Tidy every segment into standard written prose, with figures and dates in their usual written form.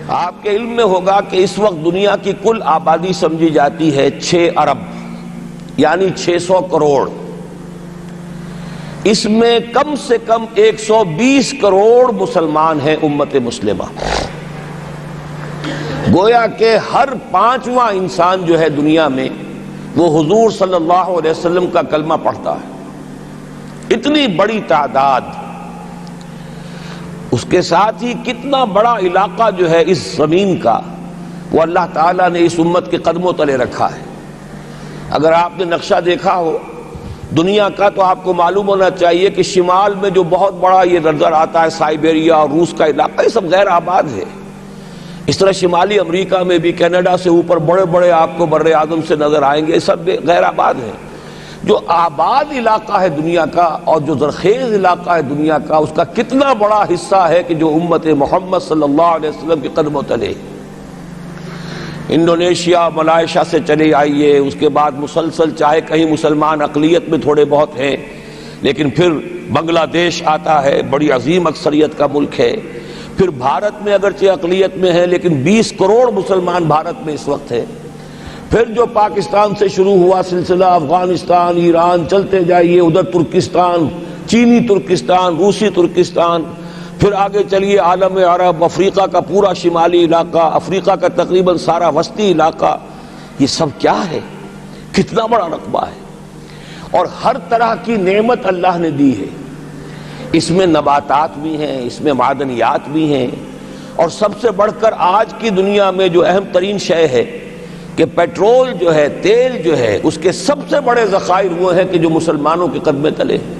آپ کے علم میں ہوگا کہ اس وقت دنیا کی کل آبادی سمجھی جاتی ہے 6 ارب یعنی 600 کروڑ. اس میں کم سے کم 120 کروڑ مسلمان ہیں امت مسلمہ. گویا کہ ہر 5واں انسان جو ہے دنیا میں وہ حضور صلی اللہ علیہ وسلم کا کلمہ پڑھتا ہے. اتنی بڑی تعداد. اس کے ساتھ ہی کتنا بڑا علاقہ جو ہے اس زمین کا وہ اللہ تعالیٰ نے اس امت کے قدموں تلے رکھا ہے. اگر آپ نے نقشہ دیکھا ہو دنیا کا تو آپ کو معلوم ہونا چاہیے کہ شمال میں جو بہت بڑا یہ نظر آتا ہے سائبیریا اور روس کا علاقہ، یہ سب غیر آباد ہے. اس طرح شمالی امریکہ میں بھی کینیڈا سے اوپر بڑے بڑے آپ کو بر اعظم سے نظر آئیں گے، یہ سب غیر آباد ہیں. جو آباد علاقہ ہے دنیا کا اور جو زرخیز علاقہ ہے دنیا کا، اس کا کتنا بڑا حصہ ہے کہ جو امت محمد صلی اللہ علیہ وسلم کے قدموں تلے. انڈونیشیا ملائیشیا سے چلے آئیے، اس کے بعد مسلسل چاہے کہیں مسلمان اقلیت میں تھوڑے بہت ہیں، لیکن پھر بنگلہ دیش آتا ہے، بڑی عظیم اکثریت کا ملک ہے. پھر بھارت میں اگرچہ اقلیت میں ہے لیکن 20 کروڑ مسلمان بھارت میں اس وقت ہے. پھر جو پاکستان سے شروع ہوا سلسلہ، افغانستان، ایران، چلتے جائیے ادھر ترکستان، چینی ترکستان، روسی ترکستان، پھر آگے چلیے عالم عرب، افریقہ کا پورا شمالی علاقہ، افریقہ کا تقریباً سارا وسطی علاقہ. یہ سب کیا ہے؟ کتنا بڑا رقبہ ہے. اور ہر طرح کی نعمت اللہ نے دی ہے. اس میں نباتات بھی ہیں، اس میں معدنیات بھی ہیں، اور سب سے بڑھ کر آج کی دنیا میں جو اہم ترین شے ہے کہ پیٹرول جو ہے، تیل جو ہے، اس کے سب سے بڑے ذخائر وہ ہیں کہ جو مسلمانوں کے قدمے تلے ہیں.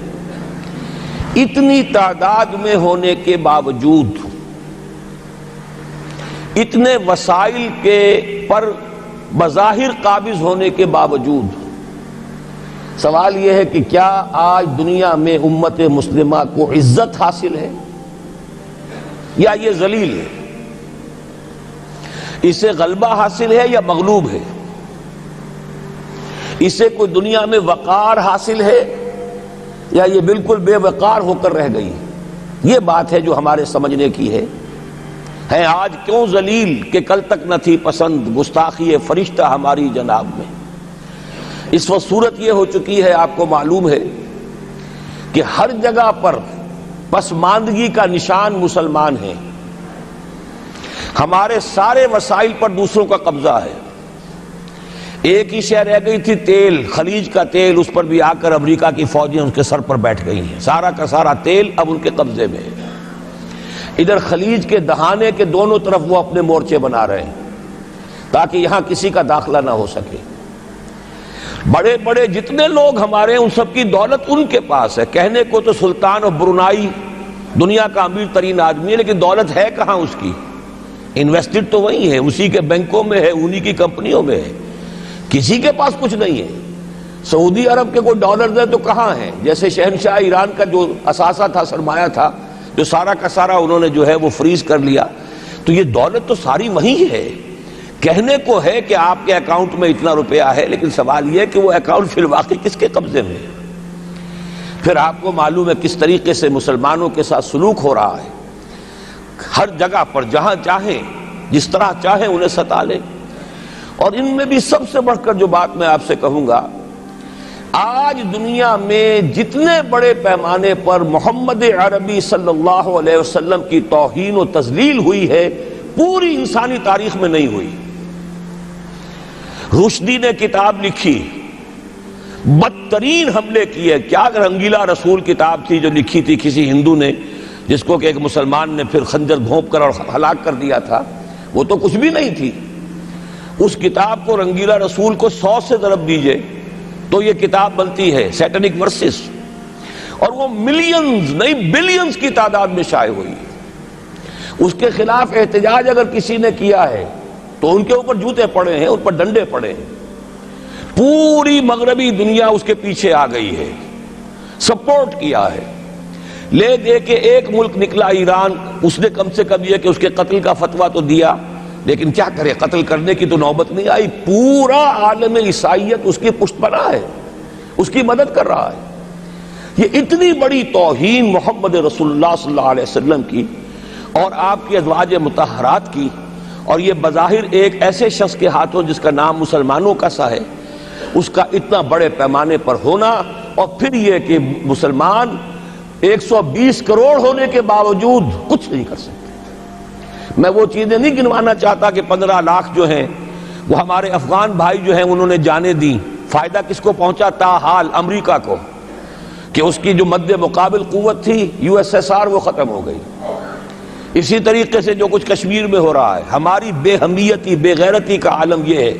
اتنی تعداد میں ہونے کے باوجود، اتنے وسائل کے پر بظاہر قابض ہونے کے باوجود، سوال یہ ہے کہ کیا آج دنیا میں امت مسلمہ کو عزت حاصل ہے یا یہ ذلیل ہے؟ اسے غلبہ حاصل ہے یا مغلوب ہے؟ اسے کوئی دنیا میں وقار حاصل ہے یا یہ بالکل بے وقار ہو کر رہ گئی؟ یہ بات ہے جو ہمارے سمجھنے کی ہے. آج کیوں ذلیل کہ کل تک نہ تھی پسند گستاخی فرشتہ ہماری جناب میں. اس وقت صورت یہ ہو چکی ہے، آپ کو معلوم ہے کہ ہر جگہ پر پسماندگی کا نشان مسلمان ہیں. ہمارے سارے وسائل پر دوسروں کا قبضہ ہے. ایک ہی شے رہ گئی تھی تیل، خلیج کا تیل، اس پر بھی آ کر امریکہ کی فوجیں اس کے سر پر بیٹھ گئی ہیں. سارا کا سارا تیل اب ان کے قبضے میں ہے. ادھر خلیج کے دہانے کے دونوں طرف وہ اپنے مورچے بنا رہے ہیں تاکہ یہاں کسی کا داخلہ نہ ہو سکے. بڑے بڑے جتنے لوگ ہمارے ہیں ان سب کی دولت ان کے پاس ہے. کہنے کو تو سلطان آف برونائی دنیا کا امیر ترین آدمی ہے، لیکن دولت ہے کہاں اس کی؟ انویسٹڈ تو وہی ہے، اسی کے بینکوں میں ہے، انہی کی کمپنیوں میں ہے. کسی کے پاس کچھ نہیں ہے. سعودی عرب کے کوئی ڈالرز ہیں تو کہاں ہیں؟ جیسے شہنشاہ ایران کا جو اثاثہ تھا، سرمایہ تھا، جو سارا کا سارا انہوں نے جو ہے وہ فریز کر لیا. تو یہ دولت تو ساری وہی ہے. کہنے کو ہے کہ آپ کے اکاؤنٹ میں اتنا روپیہ ہے، لیکن سوال یہ ہے کہ وہ اکاؤنٹ فی الواقع کس کے قبضے میں ہے؟ پھر آپ کو معلوم ہے کس طریقے سے مسلمانوں کے ساتھ سلوک ہو رہا ہے. ہر جگہ پر جہاں چاہیں، جس طرح چاہیں انہیں ستا لیں. اور ان میں بھی سب سے بڑھ کر جو بات میں آپ سے کہوں گا، آج دنیا میں جتنے بڑے پیمانے پر محمد عربی صلی اللہ علیہ وسلم کی توہین و تذلیل ہوئی ہے، پوری انسانی تاریخ میں نہیں ہوئی. رشدی نے کتاب لکھی، بدترین حملے کیے. کیا رنگیلا رسول کتاب تھی جو لکھی تھی کسی ہندو نے، جس کو کہ ایک مسلمان نے پھر خنجر گھونپ کر اور ہلاک کر دیا تھا. وہ تو کچھ بھی نہیں تھی. اس کتاب کو رنگیلا رسول کو 100 سے ضرب دیجئے تو یہ کتاب بنتی ہے سیٹنک ورسز، اور وہ ملینز نہیں بلینز کی تعداد میں شائع ہوئی. اس کے خلاف احتجاج اگر کسی نے کیا ہے تو ان کے اوپر جوتے پڑے ہیں، ان پر ڈنڈے پڑے ہیں. پوری مغربی دنیا اس کے پیچھے آ گئی ہے، سپورٹ کیا ہے. لے دے کے ایک ملک نکلا ایران، اس نے کم سے کم یہ کہ اس کے قتل کا فتویٰ تو دیا، لیکن کیا کرے، قتل کرنے کی تو نوبت نہیں آئی. پورا عالم عیسائیت اس کی پشت پناہ ہے، اس کی مدد کر رہا ہے. یہ اتنی بڑی توہین محمد رسول اللہ صلی اللہ علیہ وسلم کی اور آپ کی ازواج مطہرات کی اور یہ بظاہر ایک ایسے شخص کے ہاتھوں جس کا نام مسلمانوں کا سا ہے، اس کا اتنا بڑے پیمانے پر ہونا، اور پھر یہ کہ مسلمان 120 کروڑ ہونے کے باوجود کچھ نہیں کر سکتے۔ میں وہ چیزیں نہیں گنوانا چاہتا کہ 15 لاکھ جو ہیں وہ ہمارے افغان بھائی جو ہیں انہوں نے جانیں دیں، فائدہ کس کو پہنچا؟ تاحال امریکہ کو، کہ اس کی جو مد مقابل قوت تھی USSR وہ ختم ہو گئی۔ اسی طریقے سے جو کچھ کشمیر میں ہو رہا ہے، ہماری بے ہمیتی، بے غیرتی کا عالم یہ ہے،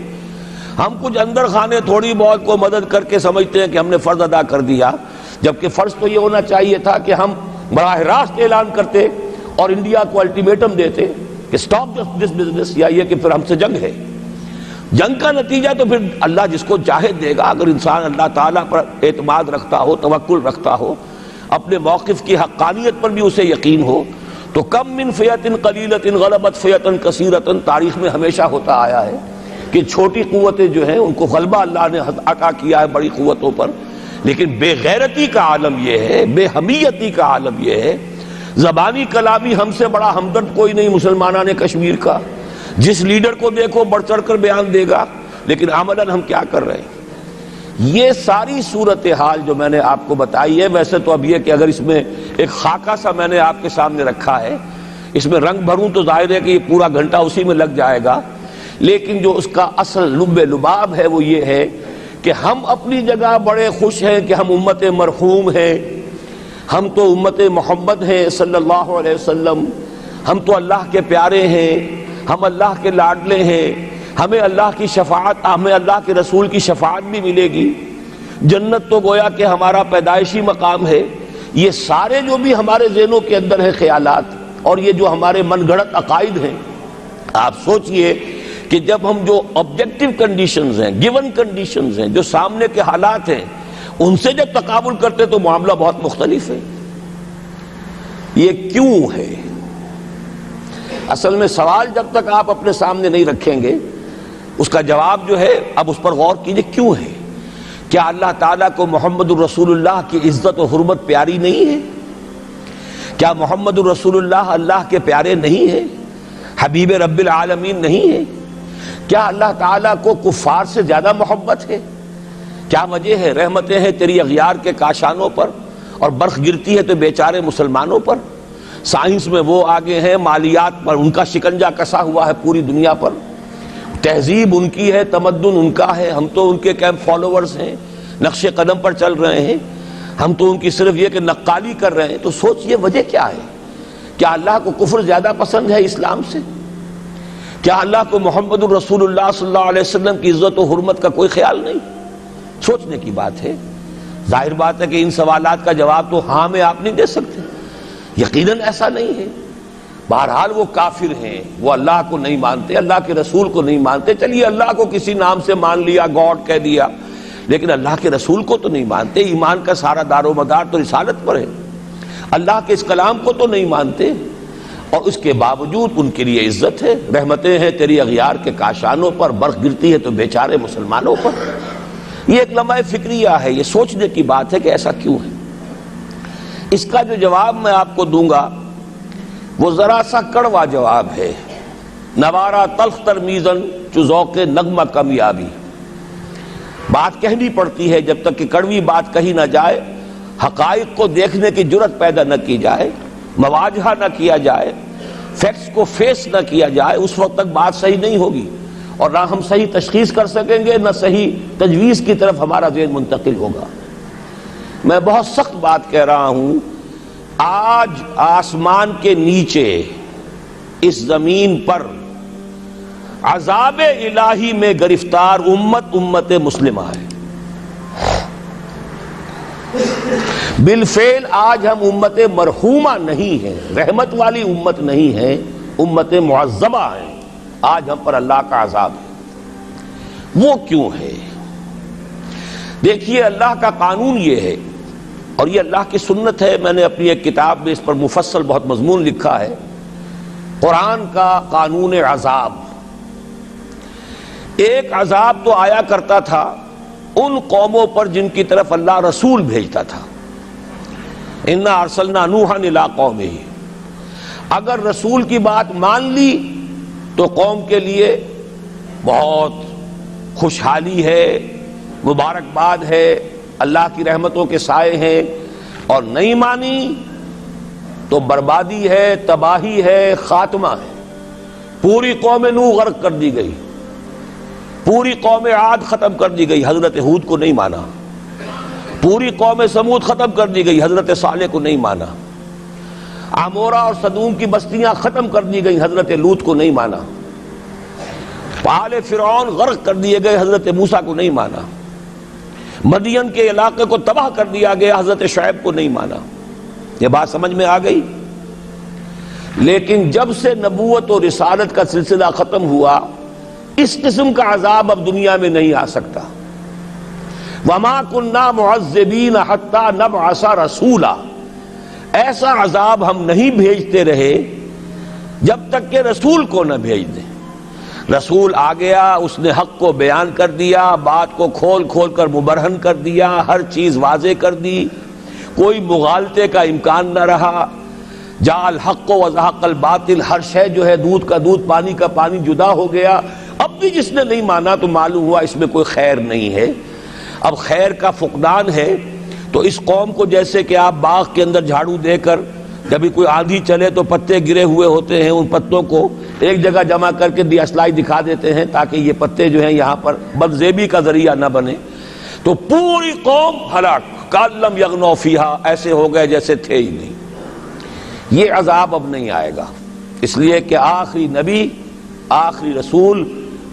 ہم کچھ اندر خانے تھوڑی بہت کو مدد کر کے سمجھتے ہیں کہ ہم نے فرض ادا کر دیا، جبکہ فرض تو یہ ہونا چاہیے تھا کہ ہم براہ راست اعلان کرتے اور انڈیا کو الٹیمیٹم دیتے کہ سٹاپ دس بزنس، یا یہ کہ پھر ہم سے جنگ ہے۔ جنگ کا نتیجہ تو پھر اللہ جس کو چاہے دے گا۔ اگر انسان اللہ تعالیٰ پر اعتماد رکھتا ہو، توکل رکھتا ہو، اپنے موقف کی حقانیت پر بھی اسے یقین ہو، تو کم من فیۃ قلیلۃ غلبت فیۃ کثیرۃ تاریخ میں ہمیشہ ہوتا آیا ہے کہ چھوٹی قوتیں جو ہیں ان کو غلبہ اللہ نے عطا کیا ہے بڑی قوتوں پر، لیکن بے غیرتی کا عالم یہ ہے، بے حمیتی کا عالم یہ ہے۔ زبانی کلامی ہم سے بڑا ہمدرد کوئی نہیں مسلمانان کشمیر کا، جس لیڈر کو دیکھو بڑھ چڑھ کر بیان دے گا، لیکن عملاً ہم کیا کر رہے ہیں؟ یہ ساری صورتحال جو میں نے آپ کو بتائی ہے، ویسے تو اب یہ کہ اگر اس میں ایک خاکہ سا میں نے آپ کے سامنے رکھا ہے، اس میں رنگ بھروں تو ظاہر ہے کہ یہ پورا گھنٹہ اسی میں لگ جائے گا، لیکن جو اس کا اصل لب لباب ہے وہ یہ ہے کہ ہم اپنی جگہ بڑے خوش ہیں کہ ہم امت مرحوم ہیں، ہم تو امت محمد ہیں صلی اللہ علیہ وسلم، ہم تو اللہ کے پیارے ہیں، ہم اللہ کے لاڈلے ہیں، ہمیں اللہ کی شفاعت، ہمیں اللہ کے رسول کی شفاعت بھی ملے گی، جنت تو گویا کہ ہمارا پیدائشی مقام ہے۔ یہ سارے جو بھی ہمارے ذہنوں کے اندر ہیں خیالات، اور یہ جو ہمارے من گھڑت عقائد ہیں، آپ سوچئے کہ جب ہم جو آبجیکٹو کنڈیشنز ہیں، گیون کنڈیشنز ہیں، جو سامنے کے حالات ہیں، ان سے جب تقابل کرتے تو معاملہ بہت مختلف ہے۔ یہ کیوں ہے؟ اصل میں سوال جب تک آپ اپنے سامنے نہیں رکھیں گے، اس کا جواب جو ہے اب اس پر غور کیجئے، کیوں ہے؟ کیا اللہ تعالیٰ کو محمد الرسول اللہ کی عزت و حرمت پیاری نہیں ہے؟ کیا محمد الرسول اللہ اللہ کے پیارے نہیں ہیں؟ حبیب رب العالمین نہیں ہے؟ کیا اللہ تعالیٰ کو کفار سے زیادہ محبت ہے؟ کیا وجہ ہے؟ رحمتیں ہیں تیری اغیار کے کاشانوں پر، اور برق گرتی ہے تو بیچارے مسلمانوں پر۔ سائنس میں وہ آگے ہیں، مالیات پر ان کا شکنجہ کسا ہوا ہے پوری دنیا پر، تہذیب ان کی ہے، تمدن ان کا ہے، ہم تو ان کے کیمپ فالوورز ہیں، نقش قدم پر چل رہے ہیں، ہم تو ان کی صرف یہ کہ نقالی کر رہے ہیں۔ تو سوچئے وجہ کیا ہے؟ کیا اللہ کو کفر زیادہ پسند ہے اسلام سے؟ کیا اللہ کو محمد الرسول اللہ صلی اللہ علیہ وسلم کی عزت و حرمت کا کوئی خیال نہیں؟ سوچنے کی بات ہے۔ ظاہر بات ہے کہ ان سوالات کا جواب تو ہاں میں آپ نہیں دے سکتے، یقیناً ایسا نہیں ہے۔ بہرحال وہ کافر ہیں، وہ اللہ کو نہیں مانتے، اللہ کے رسول کو نہیں مانتے، چلیے اللہ کو کسی نام سے مان لیا، گاڈ کہہ دیا، لیکن اللہ کے رسول کو تو نہیں مانتے۔ ایمان کا سارا دار و مدار تو رسالت پر ہے، اللہ کے اس کلام کو تو نہیں مانتے، اور اس کے باوجود ان کے لیے عزت ہے۔ رحمتیں ہیں تیری اغیار کے کاشانوں پر، برق گرتی ہے تو بیچارے مسلمانوں پر۔ یہ ایک لمحہ فکریہ ہے، یہ سوچنے کی بات ہے کہ ایسا کیوں ہے۔ اس کا جو جواب میں آپ کو دوں گا وہ ذرا سا کڑوا جواب ہے۔ نوارا تلخ ترمیزن چو ذوق نغمہ کمیابی، بات کہنی پڑتی ہے جب تک کہ کڑوی بات کہی نہ جائے، حقائق کو دیکھنے کی جرت پیدا نہ کی جائے، مواجہہ نہ کیا جائے، فیکٹس کو فیس نہ کیا جائے، اس وقت تک بات صحیح نہیں ہوگی، اور نہ ہم صحیح تشخیص کر سکیں گے، نہ صحیح تجویز کی طرف ہمارا ذہن منتقل ہوگا۔ میں بہت سخت بات کہہ رہا ہوں، آج آسمان کے نیچے اس زمین پر عذاب الہی میں گرفتار امت مسلمہ ہے۔ بالفعل آج ہم امت مرحومہ نہیں ہیں، رحمت والی امت نہیں ہے، امت معذبہ ہیں۔ آج ہم پر اللہ کا عذاب ہے۔ وہ کیوں ہے؟ دیکھیے اللہ کا قانون یہ ہے، اور یہ اللہ کی سنت ہے، میں نے اپنی ایک کتاب میں اس پر مفصل بہت مضمون لکھا ہے، قرآن کا قانون عذاب۔ ایک عذاب تو آیا کرتا تھا ان قوموں پر جن کی طرف اللہ رسول بھیجتا تھا، اِنَّا أَرْسَلْنَا نُوحًا إِلَىٰ قَوْمِهِ، اگر رسول کی بات مان لی تو قوم کے لیے بہت خوشحالی ہے، مبارکباد ہے، اللہ کی رحمتوں کے سائے ہیں، اور نہیں مانی تو بربادی ہے، تباہی ہے، خاتمہ ہے۔ پوری قوم نوح غرق کر دی گئی، پوری قوم عاد ختم کر دی گئی، حضرت ہود کو نہیں مانا۔ پوری قوم سمود ختم کر دی گئی، حضرت صالح کو نہیں مانا۔ عمورہ اور صدوم کی بستیاں ختم کر دی گئی، حضرت لوط کو نہیں مانا۔ آل فرعون غرق کر دیے گئے، حضرت موسیٰ کو نہیں مانا۔ مدین کے علاقے کو تباہ کر دیا گیا، حضرت شعیب کو نہیں مانا۔ یہ بات سمجھ میں آ گئی؟ لیکن جب سے نبوت اور رسالت کا سلسلہ ختم ہوا، اس قسم کا عذاب اب دنیا میں نہیں آ سکتا۔ وَمَا كُنَّا مُعَذِّبِينَ حَتَّى نَبْعَثَ رَسُولًا، ایسا عذاب ہم نہیں بھیجتے رہے جب تک کہ رسول کو نہ بھیج دیں۔ رسول آ گیا، اس نے حق کو بیان کر دیا، بات کو کھول کھول کر مبرہن کر دیا، ہر چیز واضح کر دی، کوئی مغالطے کا امکان نہ رہا۔ جاء الحق وزهق الباطل، ہر شے جو ہے دودھ کا دودھ، پانی کا پانی جدا ہو گیا۔ اب بھی جس نے نہیں مانا تو معلوم ہوا اس میں کوئی خیر نہیں ہے، اب خیر کا فقدان ہے۔ تو اس قوم کو جیسے کہ آپ باغ کے اندر جھاڑو دے کر جبھی کوئی آندھی چلے تو پتے گرے ہوئے ہوتے ہیں، ان پتوں کو ایک جگہ جمع کر کے اصلاحی دکھا دیتے ہیں تاکہ یہ پتے جو ہیں یہاں پر بدزیبی کا ذریعہ نہ بنے، تو پوری قوم ہلاک، کالم یغنوا فیہا، ایسے ہو گئے جیسے تھے ہی نہیں۔ یہ عذاب اب نہیں آئے گا، اس لیے کہ آخری نبی، آخری رسول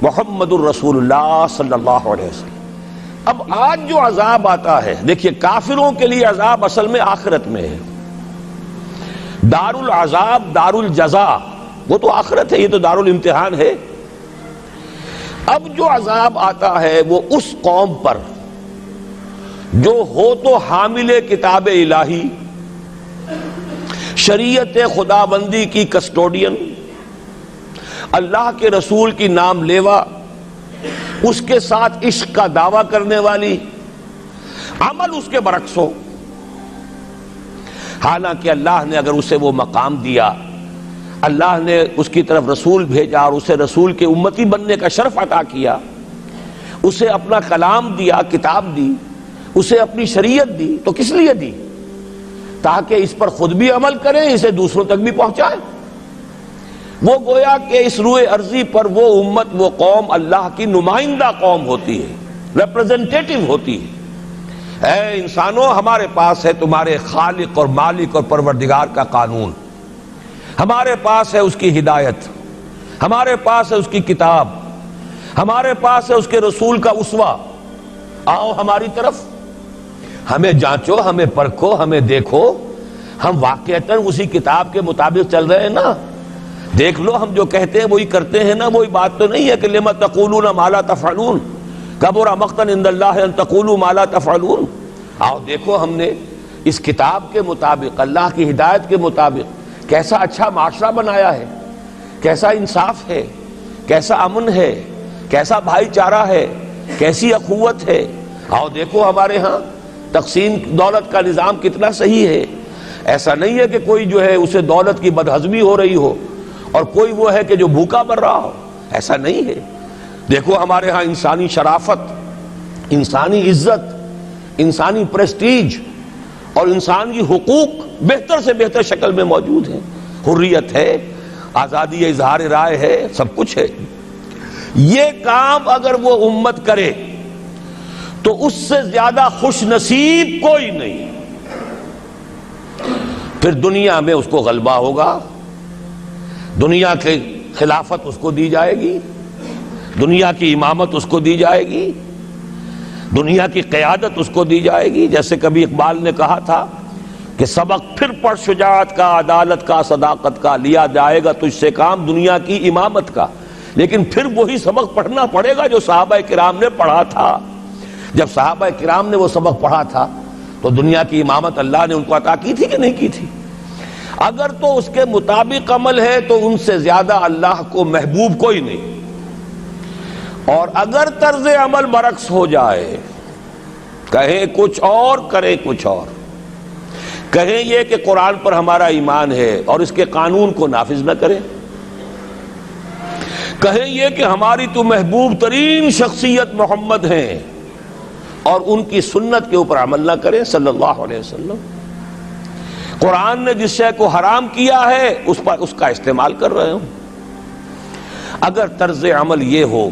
محمد الرسول اللہ صلی اللہ علیہ وسلم۔ اب آج جو عذاب آتا ہے، دیکھیے کافروں کے لیے عذاب اصل میں آخرت میں ہے۔ دار العذاب، دار الجزا، وہ تو آخرت ہے، یہ تو دار الامتحان ہے۔ اب جو عذاب آتا ہے وہ اس قوم پر جو ہو تو حامل کتاب الہی، شریعت خدا بندی کی کسٹوڈین، اللہ کے رسول کی نام لیوا، اس کے ساتھ عشق کا دعویٰ کرنے والی، عمل اس کے برعکس ہو۔ حالانکہ اللہ نے اگر اسے وہ مقام دیا، اللہ نے اس کی طرف رسول بھیجا اور اسے رسول کے امتی بننے کا شرف عطا کیا، اسے اپنا کلام دیا، کتاب دی، اسے اپنی شریعت دی، تو کس لیے دی؟ تاکہ اس پر خود بھی عمل کریں، اسے دوسروں تک بھی پہنچائیں۔ وہ گویا کہ اس روئے ارضی پر وہ امت، وہ قوم اللہ کی نمائندہ قوم ہوتی ہے، ریپرزنٹیٹو ہوتی ہے۔ اے انسانوں، ہمارے پاس ہے تمہارے خالق اور مالک اور پروردگار کا قانون، ہمارے پاس ہے اس کی ہدایت، ہمارے پاس ہے اس کی کتاب، ہمارے پاس ہے اس کے رسول کا اسوہ۔ آؤ ہماری طرف، ہمیں جانچو، ہمیں پرکھو، ہمیں دیکھو، ہم واقعتاً اسی کتاب کے مطابق چل رہے ہیں نا؟ دیکھ لو، ہم جو کہتے ہیں وہی کرتے ہیں نا؟ وہی بات تو نہیں ہے کہ لما تقولون ما لا تفعلون، کبر مقتا عند اللہ ان تقولوا ما لا تفعلون۔ آؤ دیکھو، ہم نے اس کتاب کے مطابق، اللہ کی ہدایت کے مطابق کیسا اچھا معاشرہ بنایا ہے، کیسا انصاف ہے، کیسا امن ہے، کیسا بھائی چارہ ہے، کیسی اخوت ہے۔ آؤ دیکھو ہمارے ہاں تقسیم دولت کا نظام کتنا صحیح ہے۔ ایسا نہیں ہے کہ کوئی جو ہے اسے دولت کی بدہضمی ہو رہی ہو اور کوئی وہ ہے کہ جو بھوکا مر رہا ہو، ایسا نہیں ہے۔ دیکھو ہمارے ہاں انسانی شرافت، انسانی عزت، انسانی پریسٹیج اور انسانی حقوق بہتر سے بہتر شکل میں موجود ہیں، حریت ہے، آزادی اظہار رائے ہے، سب کچھ ہے۔ یہ کام اگر وہ امت کرے تو اس سے زیادہ خوش نصیب کوئی نہیں۔ پھر دنیا میں اس کو غلبہ ہوگا، دنیا کی خلافت اس کو دی جائے گی، دنیا کی امامت اس کو دی جائے گی، دنیا کی قیادت اس کو دی جائے گی۔ جیسے کبھی اقبال نے کہا تھا کہ سبق پھر پڑھ شجاعت کا، عدالت کا، صداقت کا، لیا جائے گا تجھ سے کام دنیا کی امامت کا۔ لیکن پھر وہی سبق پڑھنا پڑے گا جو صحابہ کرام نے پڑھا تھا۔ جب صحابہ کرام نے وہ سبق پڑھا تھا تو دنیا کی امامت اللہ نے ان کو عطا کی تھی کہ نہیں کی تھی؟ اگر تو اس کے مطابق عمل ہے تو ان سے زیادہ اللہ کو محبوب کوئی نہیں، اور اگر طرز عمل برعکس ہو جائے، کہیں کچھ اور کریں کچھ اور، کہیں یہ کہ قرآن پر ہمارا ایمان ہے اور اس کے قانون کو نافذ نہ کریں، کہیں یہ کہ ہماری تو محبوب ترین شخصیت محمد ہیں اور ان کی سنت کے اوپر عمل نہ کریں صلی اللہ علیہ وسلم. قرآن نے جس شے کو حرام کیا ہے اس پر اس کا استعمال کر رہے ہوں. اگر طرز عمل یہ ہو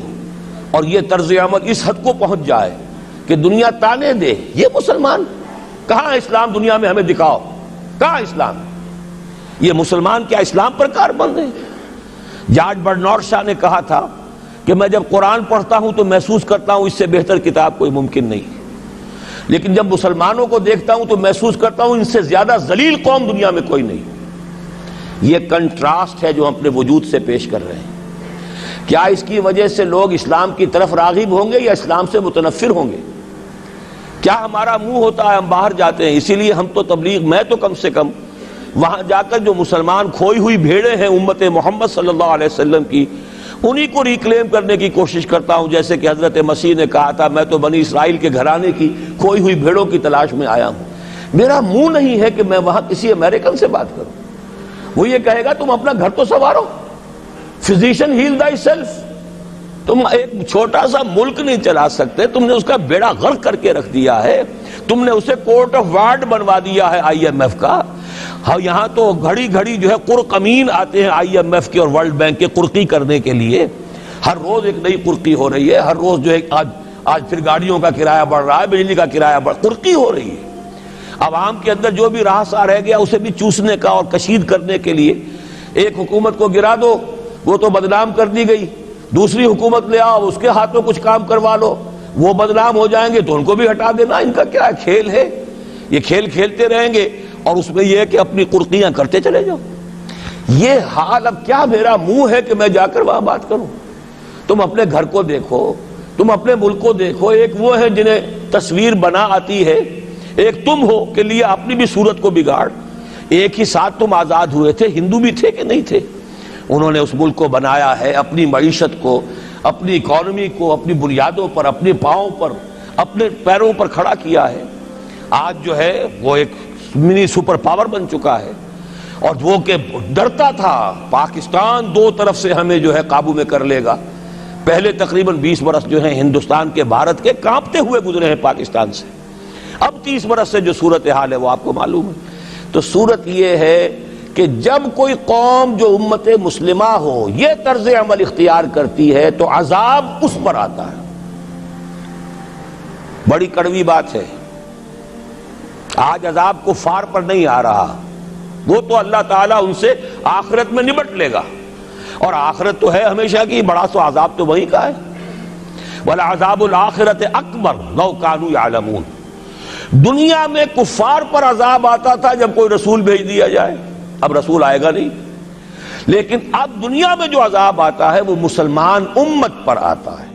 اور یہ طرز عمل اس حد کو پہنچ جائے کہ دنیا تانے دے یہ مسلمان کہاں اسلام دنیا میں ہمیں دکھاؤ, کہاں اسلام؟ یہ مسلمان کیا اسلام پر کاربند ہے؟ جارج برنارڈ شاہ نے کہا تھا کہ میں جب قرآن پڑھتا ہوں تو محسوس کرتا ہوں اس سے بہتر کتاب کوئی ممکن نہیں, لیکن جب مسلمانوں کو دیکھتا ہوں تو محسوس کرتا ہوں ان سے زیادہ ذلیل قوم دنیا میں کوئی نہیں. یہ کنٹراسٹ ہے جو ہم اپنے وجود سے پیش کر رہے ہیں. کیا اس کی وجہ سے لوگ اسلام کی طرف راغب ہوں گے یا اسلام سے متنفر ہوں گے؟ کیا ہمارا منہ ہوتا ہے ہم باہر جاتے ہیں؟ اسی لیے ہم تو تبلیغ, میں تو کم سے کم وہاں جا کر جو مسلمان کھوئی ہوئی بھیڑیں ہیں امت محمد صلی اللہ علیہ وسلم کی, انہی کو ریکلیم کرنے کی کوشش کرتا ہوں. جیسے کہ حضرت مسیح نے کہا تھا میں تو بنی اسرائیل کے گھرانے کی کھوئی ہوئی بھیڑوں کی تلاش میں آیا ہوں. میرا منہ نہیں ہے کہ میں وہاں کسی امریکن سے بات کروں. وہ یہ کہے گا تم اپنا گھر تو سنوارو, فزیشین ہیل تھائی سیلف. تم ایک چھوٹا سا ملک نہیں چلا سکتے, تم نے اس کا بیڑا غرق کر کے رکھ دیا ہے. تم نے اسے کورٹ آف وارڈ بنوا دیا ہے آئی ایم ایف کا. ہاں یہاں تو گھڑی گھڑی جو ہے قرقمین آتے ہیں آئی ایم ایف کے اور ورلڈ بینک کے قرقی کرنے کے لیے. ہر روز ایک نئی قرقی ہو رہی ہے, ہر روز جو ہے آج پھر گاڑیوں کا کرایہ بڑھ رہا ہے, بجلی کا کرایہ قرقی ہو رہی ہے. عوام کے اندر جو بھی راہ سا رہ گیا اسے بھی چوسنے کا اور کشید کرنے کے لیے ایک حکومت کو گرا دو, وہ تو بدنام کر دی گئی, دوسری حکومت لے آؤ اس کے ہاتھوں کچھ کام کروا لو, وہ بدنام ہو جائیں گے تو ان کو بھی ہٹا دینا. ان کا کیا کھیل ہے؟ یہ کھیل کھیلتے رہیں گے اور اس میں یہ ہے کہ اپنی قرقیاں کرتے چلے جاؤ. یہ حال اب کیا میرا منہ ہے کہ میں جا کر وہاں بات کروں؟ تم اپنے گھر کو دیکھو, تم اپنے ملک کو دیکھو. ایک وہ ہے جنہیں تصویر بنا آتی ہے, ایک تم ہو کہ لیا اپنی بھی صورت کو بگاڑ. ایک ہی ساتھ تم آزاد ہوئے تھے, ہندو بھی تھے کہ نہیں تھے. انہوں نے اس ملک کو بنایا ہے, اپنی معیشت کو, اپنی اکانومی کو اپنی بنیادوں پر, اپنے پاؤں پر, اپنے پیروں پر کھڑا کیا ہے. آج جو ہے وہ ایک منی سپر پاور بن چکا ہے, اور وہ کہ ڈرتا تھا پاکستان دو طرف سے ہمیں جو ہے قابو میں کر لے گا. پہلے تقریباً 20 برس جو ہیں ہندوستان کے, بھارت کے کانپتے ہوئے گزرے ہیں پاکستان سے. اب 30 برس سے جو صورتحال ہے وہ آپ کو معلوم ہے. تو صورت یہ ہے کہ جب کوئی قوم جو امت مسلمہ ہو یہ طرز عمل اختیار کرتی ہے تو عذاب اس پر آتا ہے. بڑی کڑوی بات ہے. آج عذاب کفار پر نہیں آ رہا, وہ تو اللہ تعالیٰ ان سے آخرت میں نبٹ لے گا, اور آخرت تو ہے ہمیشہ کی, بڑا سو عذاب تو وہی کا ہے. وَلَعَذَابُ الْآخِرَةِ أَكْبَرُ لَوْ كَانُوا يَعْلَمُونَ. دنیا میں کفار پر عذاب آتا تھا جب کوئی رسول بھیج دیا جائے, اب رسول آئے گا نہیں. لیکن اب دنیا میں جو عذاب آتا ہے وہ مسلمان امت پر آتا ہے.